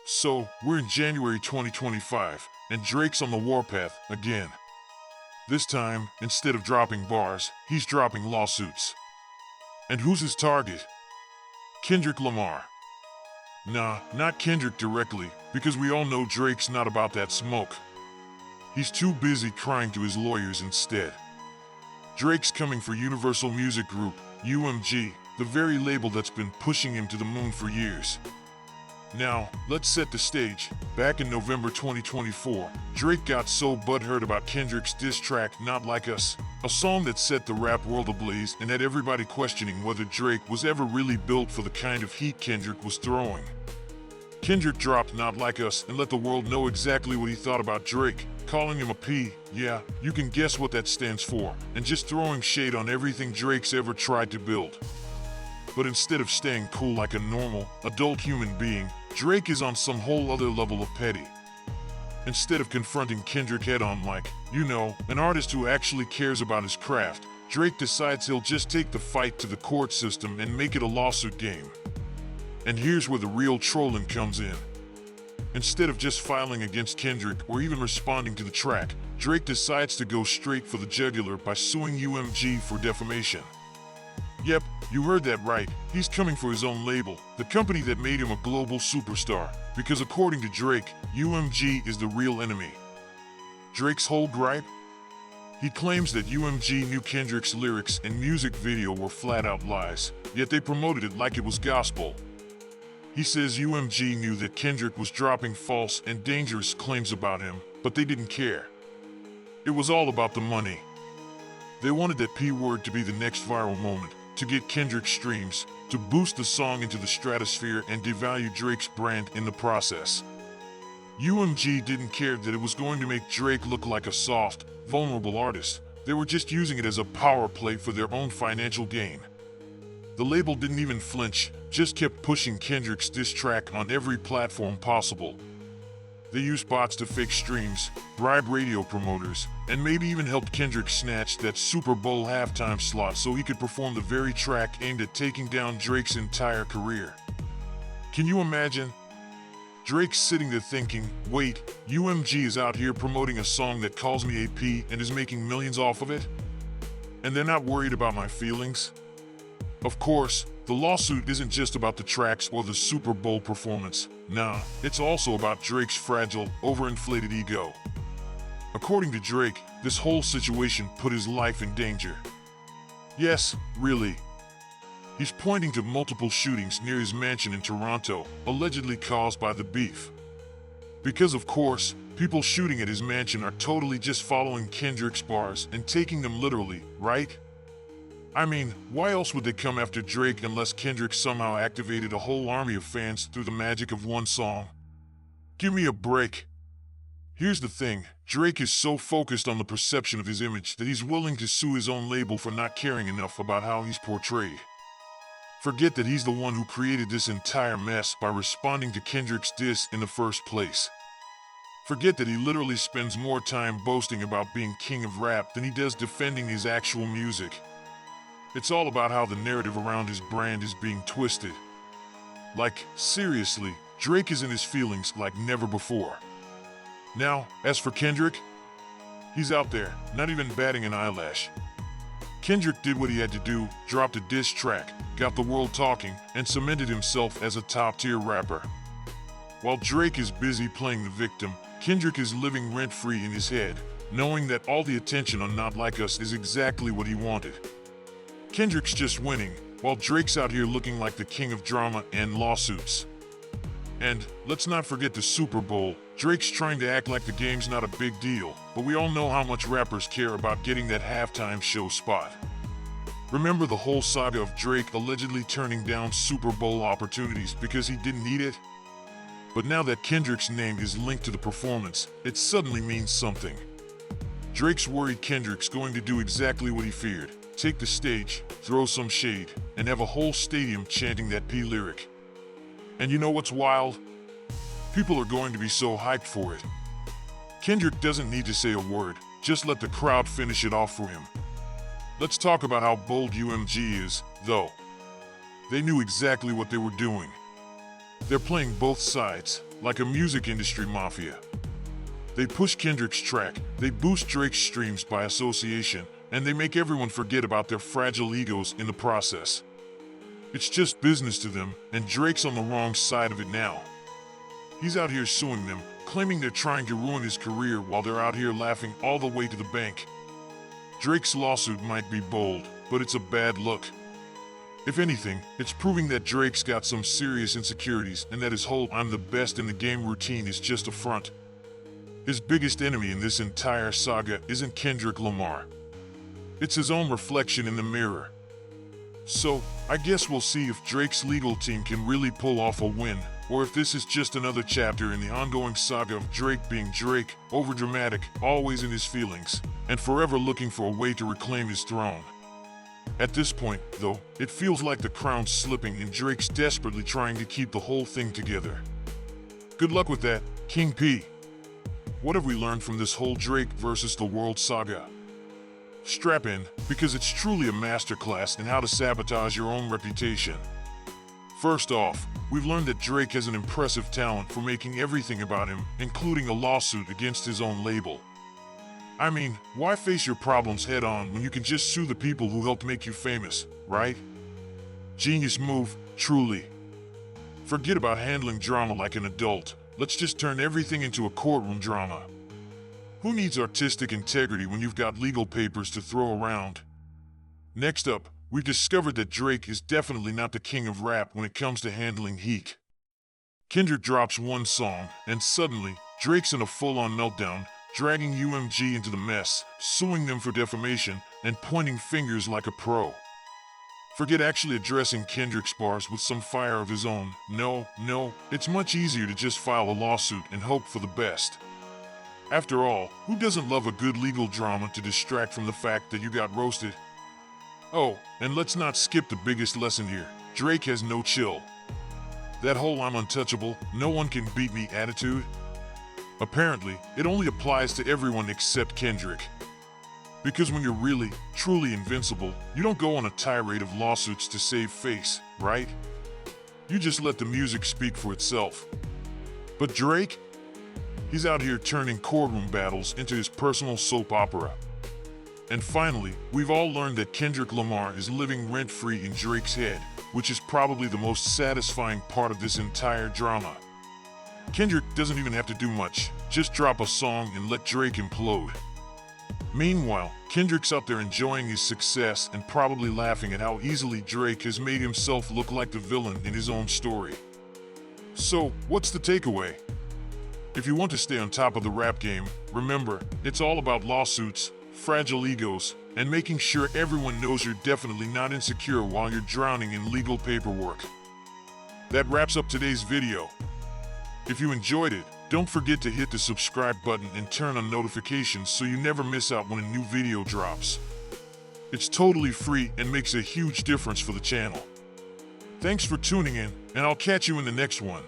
So, we're in January 2025, and Drake's on the warpath again. This time, instead of dropping bars, he's dropping lawsuits. And who's his target? Kendrick Lamar. Nah, not Kendrick directly, because we all know Drake's not about that smoke. He's too busy crying to his lawyers instead. Drake's coming for Universal Music Group, UMG, the very label that's been pushing him to the moon for years. Now, let's set the stage. Back in November 2024, Drake got so butthurt about Kendrick's diss track, Not Like Us, a song that set the rap world ablaze and had everybody questioning whether Drake was ever really built for the kind of heat Kendrick was throwing. Kendrick dropped Not Like Us and let the world know exactly what he thought about Drake, calling him a P, yeah, you can guess what that stands for, and just throwing shade on everything Drake's ever tried to build. But instead of staying cool like a normal, adult human being, Drake is on some whole other level of petty. Instead of confronting Kendrick head-on like, an artist who actually cares about his craft, Drake decides he'll just take the fight to the court system and make it a lawsuit game. And here's where the real trolling comes in. Instead of just filing against Kendrick or even responding to the track, Drake decides to go straight for the jugular by suing UMG for defamation. Yep, you heard that right, he's coming for his own label, the company that made him a global superstar, because according to Drake, UMG is the real enemy. Drake's whole gripe? He claims that UMG knew Kendrick's lyrics and music video were flat-out lies, yet they promoted it like it was gospel. He says UMG knew that Kendrick was dropping false and dangerous claims about him, but they didn't care. It was all about the money. They wanted that P word to be the next viral moment, to get Kendrick streams, to boost the song into the stratosphere and devalue Drake's brand in the process. UMG didn't care that it was going to make Drake look like a soft, vulnerable artist. They were just using it as a power play for their own financial gain. The label didn't even flinch, just kept pushing Kendrick's diss track on every platform possible. They used bots to fake streams, bribe radio promoters, and maybe even helped Kendrick snatch that Super Bowl halftime slot so he could perform the very track aimed at taking down Drake's entire career. Can you imagine? Drake's sitting there thinking, wait, UMG is out here promoting a song that calls me a P and is making millions off of it? And they're not worried about my feelings? Of course, the lawsuit isn't just about the tracks or the Super Bowl performance. Nah, it's also about Drake's fragile, overinflated ego. According to Drake, this whole situation put his life in danger. Yes, really. He's pointing to multiple shootings near his mansion in Toronto, allegedly caused by the beef. Because of course, people shooting at his mansion are totally just following Kendrick's bars and taking them literally, right? I mean, why else would they come after Drake unless Kendrick somehow activated a whole army of fans through the magic of one song? Give me a break. Here's the thing, Drake is so focused on the perception of his image that he's willing to sue his own label for not caring enough about how he's portrayed. Forget that he's the one who created this entire mess by responding to Kendrick's diss in the first place. Forget that he literally spends more time boasting about being king of rap than he does defending his actual music. It's all about how the narrative around his brand is being twisted. Like, seriously, Drake is in his feelings like never before. Now, as for Kendrick, he's out there, not even batting an eyelash. Kendrick did what he had to do, dropped a diss track, got the world talking, and cemented himself as a top-tier rapper. While Drake is busy playing the victim, Kendrick is living rent-free in his head, knowing that all the attention on Not Like Us is exactly what he wanted. Kendrick's just winning, while Drake's out here looking like the king of drama and lawsuits. And let's not forget the Super Bowl. Drake's trying to act like the game's not a big deal, but we all know how much rappers care about getting that halftime show spot. Remember the whole saga of Drake allegedly turning down Super Bowl opportunities because he didn't need it? But now that Kendrick's name is linked to the performance, it suddenly means something. Drake's worried Kendrick's going to do exactly what he feared. Take the stage, throw some shade, and have a whole stadium chanting that P lyric. And you know what's wild? People are going to be so hyped for it. Kendrick doesn't need to say a word, just let the crowd finish it off for him. Let's talk about how bold UMG is, though. They knew exactly what they were doing. They're playing both sides. like a music industry mafia. They push Kendrick's track, they boost Drake's streams by association, and they make everyone forget about their fragile egos in the process. It's just business to them, and Drake's on the wrong side of it now. He's out here suing them, claiming they're trying to ruin his career while they're out here laughing all the way to the bank. Drake's lawsuit might be bold, but it's a bad look. If anything, it's proving that Drake's got some serious insecurities and that his whole "I'm the best in the game" routine is just a front. His biggest enemy in this entire saga isn't Kendrick Lamar. It's his own reflection in the mirror. So, I guess we'll see if Drake's legal team can really pull off a win, or if this is just another chapter in the ongoing saga of Drake being Drake, overdramatic, always in his feelings, and forever looking for a way to reclaim his throne. At this point, though, it feels like the crown's slipping and Drake's desperately trying to keep the whole thing together. Good luck with that, King P. What have we learned from this whole Drake versus the world saga? Strap in, because it's truly a masterclass in how to sabotage your own reputation. First off, we've learned that Drake has an impressive talent for making everything about him, including a lawsuit against his own label. I mean, why face your problems head on when you can just sue the people who helped make you famous, right? Genius move, truly. Forget about handling drama like an adult. Let's just turn everything into a courtroom drama. Who needs artistic integrity when you've got legal papers to throw around? Next up, we've discovered that Drake is definitely not the king of rap when it comes to handling heat. Kendrick drops one song, and suddenly, Drake's in a full-on meltdown, dragging UMG into the mess, suing them for defamation, and pointing fingers like a pro. Forget actually addressing Kendrick's bars with some fire of his own. No, it's much easier to just file a lawsuit and hope for the best. After all, who doesn't love a good legal drama to distract from the fact that you got roasted? Oh, and let's not skip the biggest lesson here. Drake has no chill. That whole "I'm untouchable, no one can beat me" attitude? Apparently, it only applies to everyone except Kendrick. Because when you're really, truly invincible, you don't go on a tirade of lawsuits to save face, right? You just let the music speak for itself. But Drake? He's out here turning courtroom battles into his personal soap opera. And finally, we've all learned that Kendrick Lamar is living rent-free in Drake's head, which is probably the most satisfying part of this entire drama. Kendrick doesn't even have to do much, just drop a song and let Drake implode. Meanwhile, Kendrick's out there enjoying his success and probably laughing at how easily Drake has made himself look like the villain in his own story. So, what's the takeaway? If you want to stay on top of the rap game, remember, it's all about lawsuits, fragile egos, and making sure everyone knows you're definitely not insecure while you're drowning in legal paperwork. That wraps up today's video. If you enjoyed it, don't forget to hit the subscribe button and turn on notifications so you never miss out when a new video drops. It's totally free and makes a huge difference for the channel. Thanks for tuning in, and I'll catch you in the next one.